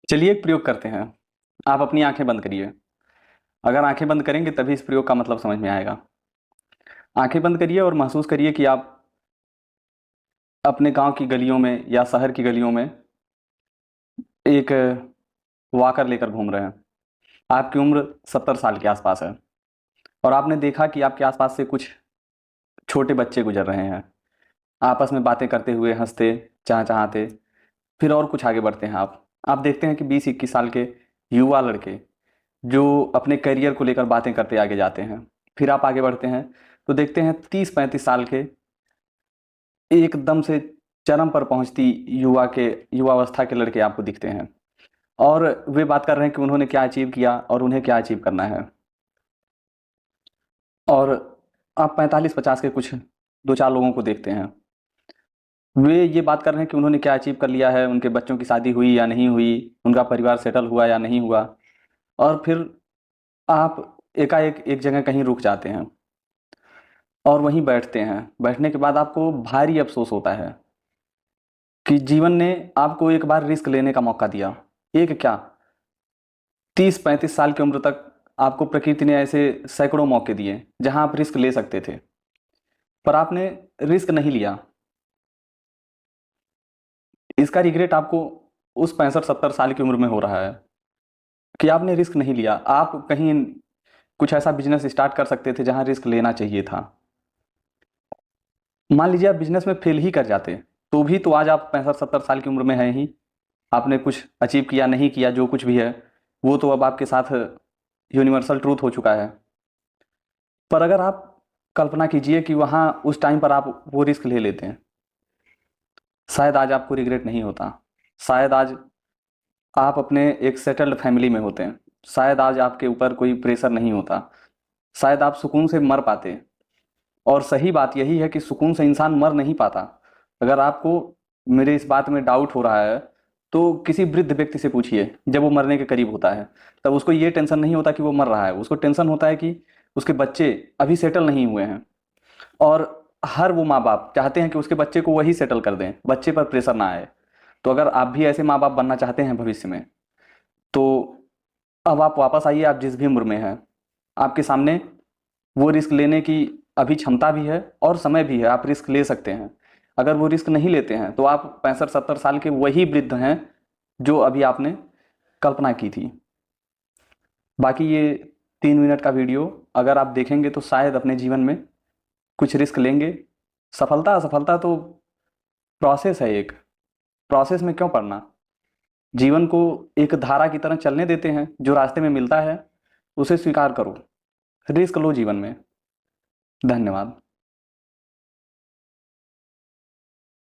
चलिए एक प्रयोग करते हैं। आप अपनी आंखें बंद करिए। अगर आंखें बंद करेंगे तभी इस प्रयोग का मतलब समझ में आएगा। आंखें बंद करिए और महसूस करिए कि आप अपने गांव की गलियों में या शहर की गलियों में एक वॉकर लेकर घूम रहे हैं। आपकी उम्र 70 साल के आसपास है और आपने देखा कि आपके आसपास से कुछ छोटे बच्चे गुजर रहे हैं, आपस में बातें करते हुए, हंसते चहचहाते। फिर और कुछ आगे बढ़ते हैं। आप देखते हैं कि 20-21 साल के युवा लड़के जो अपने करियर को लेकर बातें करते आगे जाते हैं। फिर आप आगे बढ़ते हैं तो देखते हैं 30-35 साल के एकदम से चरम पर पहुंचती युवावस्था के लड़के आपको दिखते हैं और वे बात कर रहे हैं कि उन्होंने क्या अचीव किया और उन्हें क्या अचीव करना है। और आप 45-50 के कुछ दो चार लोगों को देखते हैं, वे ये बात कर रहे हैं कि उन्होंने क्या अचीव कर लिया है, उनके बच्चों की शादी हुई या नहीं हुई, उनका परिवार सेटल हुआ या नहीं हुआ। और फिर आप एकाएक एक जगह कहीं रुक जाते हैं और वहीं बैठते हैं। बैठने के बाद आपको भारी अफसोस होता है कि जीवन ने आपको एक बार रिस्क लेने का मौका दिया। एक क्या, 30-35 साल की उम्र तक आपको प्रकृति ने ऐसे सैकड़ों मौके दिए जहां आप रिस्क ले सकते थे, पर आपने रिस्क नहीं लिया। इसका रिग्रेट आपको उस 65-70 साल की उम्र में हो रहा है कि आपने रिस्क नहीं लिया। आप कहीं कुछ ऐसा बिजनेस स्टार्ट कर सकते थे जहां रिस्क लेना चाहिए था। मान लीजिए आप बिजनेस में फेल ही कर जाते तो भी तो आज आप 65-70 साल की उम्र में हैं ही। आपने कुछ अचीव किया नहीं किया, जो कुछ भी है वो तो अब आपके साथ यूनिवर्सल ट्रूथ हो चुका है। पर अगर आप कल्पना कीजिए कि वहाँ उस टाइम पर आप वो रिस्क ले लेते हैं, शायद आज आपको रिग्रेट नहीं होता। शायद आज आप अपने एक सेटल्ड फैमिली में होते हैं। शायद आज आपके ऊपर कोई प्रेशर नहीं होता। शायद आप सुकून से मर पाते। और सही बात यही है कि सुकून से इंसान मर नहीं पाता। अगर आपको मेरे इस बात में डाउट हो रहा है तो किसी वृद्ध व्यक्ति से पूछिए, जब वो मरने के करीब होता है तब उसको ये टेंशन नहीं होता कि वो मर रहा है, उसको टेंशन होता है कि उसके बच्चे अभी सेटल नहीं हुए हैं। और हर वो माँ बाप चाहते हैं कि उसके बच्चे को वही सेटल कर दें, बच्चे पर प्रेशर ना आए। तो अगर आप भी ऐसे माँ बाप बनना चाहते हैं भविष्य में, तो अब आप वापस आइए। आप जिस भी उम्र में हैं, आपके सामने वो रिस्क लेने की अभी क्षमता भी है और समय भी है। आप रिस्क ले सकते हैं। अगर वो रिस्क नहीं लेते हैं तो आप 65-70 साल के वही वृद्ध हैं जो अभी आपने कल्पना की थी। बाकी ये 3 मिनट का वीडियो अगर आप देखेंगे तो शायद अपने जीवन में कुछ रिस्क लेंगे। सफलता असफलता तो प्रोसेस है। एक प्रोसेस में क्यों पड़ना। जीवन को एक धारा की तरह चलने देते हैं, जो रास्ते में मिलता है उसे स्वीकार करो। रिस्क लो जीवन में। धन्यवाद।